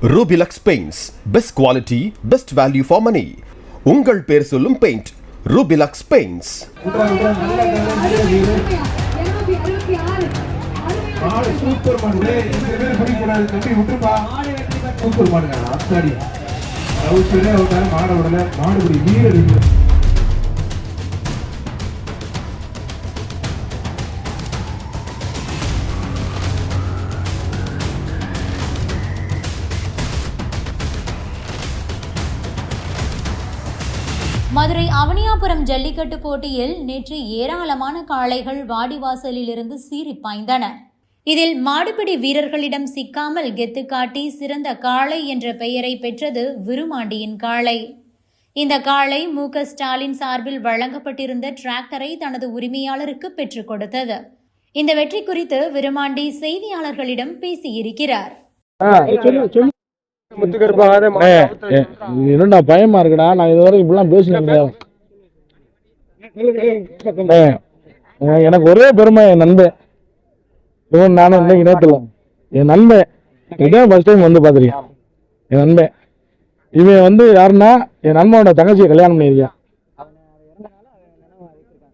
Rubilux Paints, best quality, best value for money. உங்கள் பேர் சொல்லும் பெயிண்ட் Rubilux Paints. சூப்பர் மாடு சூப்பர் மாடுங்க அத்தாடி மாடோட மாடுபடி வீரர் மதுரை அவனியாபுரம் ஜல்லிக்கட்டு போட்டியில் நேற்று ஏராளமான காளைகள் வாடிவாசலில் இருந்து சீறி பாய்ந்தன. இதில் மாடுபிடி வீரர்களிடம் சிக்காமல் கெத்து காட்டி சிறந்த காளை என்ற பெயரை பெற்றது விருமாண்டியின் காளை. இந்த காளை மு.க. ஸ்டாலின் சார்பில் வழங்கப்பட்டிருந்த டிராக்டரை தனது உரிமையாளருக்கு பெற்றுக் கொடுத்தது. இந்த வெற்றி குறித்து விருமாண்டி செய்தியாளர்களிடம் பேசியிருக்கிறார். என்னடா பயமா இருக்குடா, நான் இதுவரை இப்படிலாம் பேசினேன். எனக்கு ஒரே பெருமை என் நண்பன் இவன். நானும் இன்னைக்கு நேரத்துல என் நண்பன் இதான் ஃபர்ஸ்ட் டைம் வந்து பாத்திருக்கேன். என் நண்பன் இவன் வந்து யாருன்னா என் நண்பனோட தங்கச்சியை கல்யாணம் பண்ணியிருக்கேன்.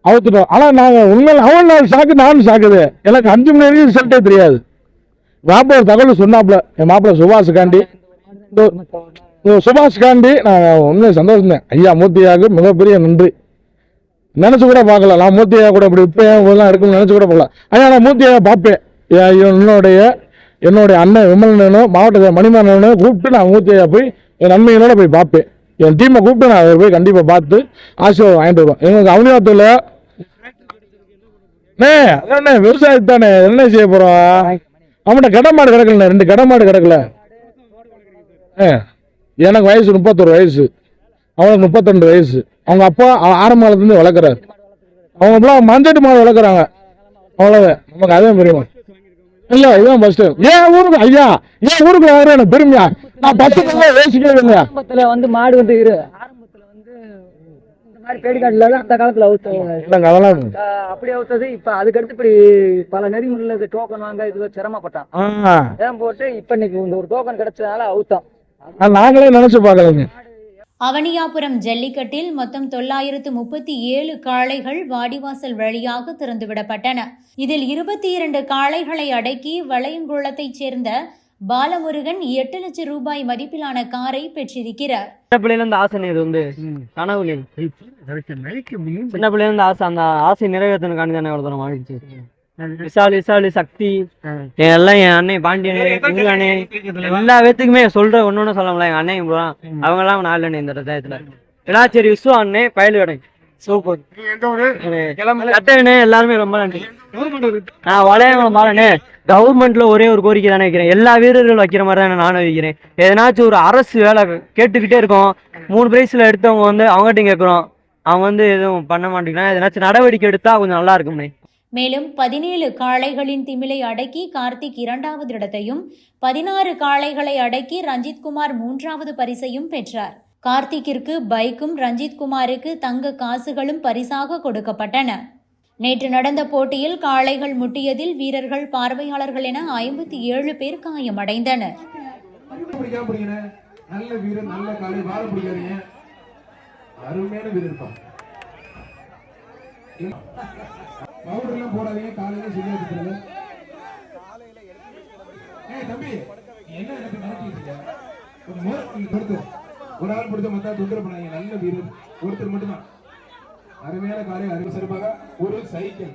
அவுத்துட்டோம். ஆனா நாங்க உண்மையில அவன் ஷாக்கு, நானும் ஷாக்குது. எனக்கு 5 மணி வரைக்கும் ரிசல்ட்டே தெரியாது. மாப்பிள்ள ஒரு தகவல் சொன்னாப்புல, என் மாப்பிள்ள சுபாஷுக்காண்டி நான் உண்மையை சந்தோஷம் தான். ஐயா மூர்த்தியாவுக்கு மிகப்பெரிய நன்றி. நினைச்சு கூட பார்க்கல, நான் மூர்த்தியா கூட இப்படி இப்பெல்லாம் இருக்குன்னு நினைச்சு கூட பார்க்கல. ஐயா நான் மூர்த்தியா பார்ப்பேன். என்னுடைய அண்ணன் விமலனும் மாவட்ட மணிமாறனும் கூப்பிட்டு நான் மூர்த்தியா போய் என் நன்மையோட போய் பார்ப்பேன். என் டீமை கூப்பிட்டு நான் அதை போய் கண்டிப்பா பார்த்து ஆசீர்வாதம் வாங்கிட்டு வருவேன். எங்களுக்கு அவனியாத்துல விவசாயத்தானே என்ன செய்ய போறோம். அவன்கிட்ட கடமாடு கிடக்கல, 2 கடமாடு கிடக்கல. எனக்கு வயசு 31 வயசு, அவனுக்கு 32 வயசு. அவங்க அப்பா ஆரம்ப காலத்துலேருந்து வளர்க்குறாரு. அவங்க மஞ்சட்டு மாடு வளர்க்குறாங்க. அவ்வளோதான், நமக்கு அதே பெருமை இல்லை. இதுதான் ஃபர்ஸ்ட் டைம். ஏன் ஊருக்கு ஐயா, ஏன் ஊருக்கு வர எனக்கு பெருமையா? நான் 10 பேர் யோசிக்கவே இல்லையா. ஆரம்பத்தில் வந்து மாடு வந்து ஆரம்பத்தில் வந்து இந்த மாதிரி பேடிக்காட்டில் அந்த காலத்தில் அவுத்தாங்க. அதெல்லாம் அப்படி அவுத்தது. இப்போ அதுக்கடுத்து இப்படி பல நெறிமுறையில் டோக்கன் வாங்க இது சிரமப்பட்டான். ஏன் போட்டு இப்போ இன்னைக்கு இந்த ஒரு டோக்கன் கிடைச்சதுனால அவுத்தான். நாங்களே நினைச்சு பார்க்கலங்க. அவனியாபுரம் ஜல்லிக்கட்டில் மொத்தம் 937 காளைகள் வாடிவாசல் வழியாக திறந்துவிடப்பட்டன. இதில் 22 காளைகளை அடக்கி வளையங்குளத்தைச் சேர்ந்த பாலமுருகன் 8 லட்சம் ரூபாய் மதிப்பிலான காரை பெற்றிருக்கிறார். சின்ன பிள்ளையில ஆசை, இது வந்து கனவு. சின்ன பிள்ளையில ஆசை, அந்த ஆசை நிறைவேற்றனுக்காண்டி தானே ஒரு தரம் ஆயிடுச்சு. விசாலி சக்தி எல்லாம் என் அண்ணன் பாண்டியனே எல்லா பேத்துக்குமே சொல்ற ஒன்னொன்னு சொல்லலாம். எங்க அண்ணன் அவங்க எல்லாம் 4 அண்ணன் இந்த டயத்துல. சரி விஸ்வ அண்ணன் பயலு கடை சூப்பர் கட்டணே எல்லாருமே ரொம்ப நன்றி. நான் வளையங்குளம் பாலனே கவர்மெண்ட்ல ஒரே ஒரு கோரிக்கை தானே வைக்கிறேன். எல்லா வீரர்கள் வைக்கிற மாதிரி தானே நானும் வைக்கிறேன். எதனாச்சும் ஒரு அரசு வேலை கேட்டுக்கிட்டே இருக்கோம். 3 பிரைஸ்ல எடுத்தவங்க வந்து அவங்ககிட்ட கேட்கிறோம், அவங்க வந்து எதுவும் பண்ண மாட்டேங்கிறாங்க. எதனாச்சும் நடவடிக்கை எடுத்தா கொஞ்சம் நல்லா இருக்கும்னே. மேலும் 17 காளைகளின் திமிலை அடக்கி கார்த்திக் 2வது இடத்தையும், 16 காளைகளை அடக்கி ரஞ்சித்குமார் 3வது பரிசையும் பெற்றார். கார்த்திக்கிற்கு பைக்கும், ரஞ்சித்குமாருக்கு தங்க காசுகளும் பரிசாக கொடுக்கப்பட்டன. நேற்று நடந்த போட்டியில் காளைகள் முட்டியதில் வீரர்கள், பார்வையாளர்கள் என 57 பேர் காயமடைந்தனர். பவுடர்லாம் போடாதீங்க, காலையில சரியா கொடுத்துருங்க. தம்பி என்ன எனக்கு நடத்திட்டு ஒரு ஆள் பிடிச்ச மத்தா தொந்தரவு பண்ணாங்க. நல்ல வீரர் ஒருத்தர் மட்டும்தான். அருமையான காலை அறிவு சார்பாக ஒரு சைக்கிள்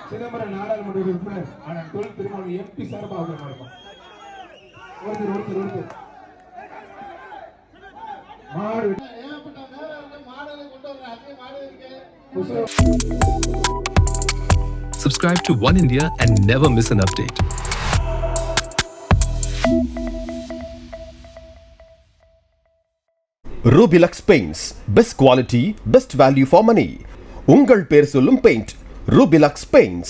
சிதம்பரம் நாடாளுமன்ற உறுப்பினர் ஆனால் தொழில் திருமணம் எம்பி சார்பாக நடக்கும். ஒருத்தர் மாடு Subscribe to One India and never miss an update. Rubilux Paints, best quality, best value for money. உங்கள் பேர் சொல்லும் பெயிண்ட் Rubilux Paints.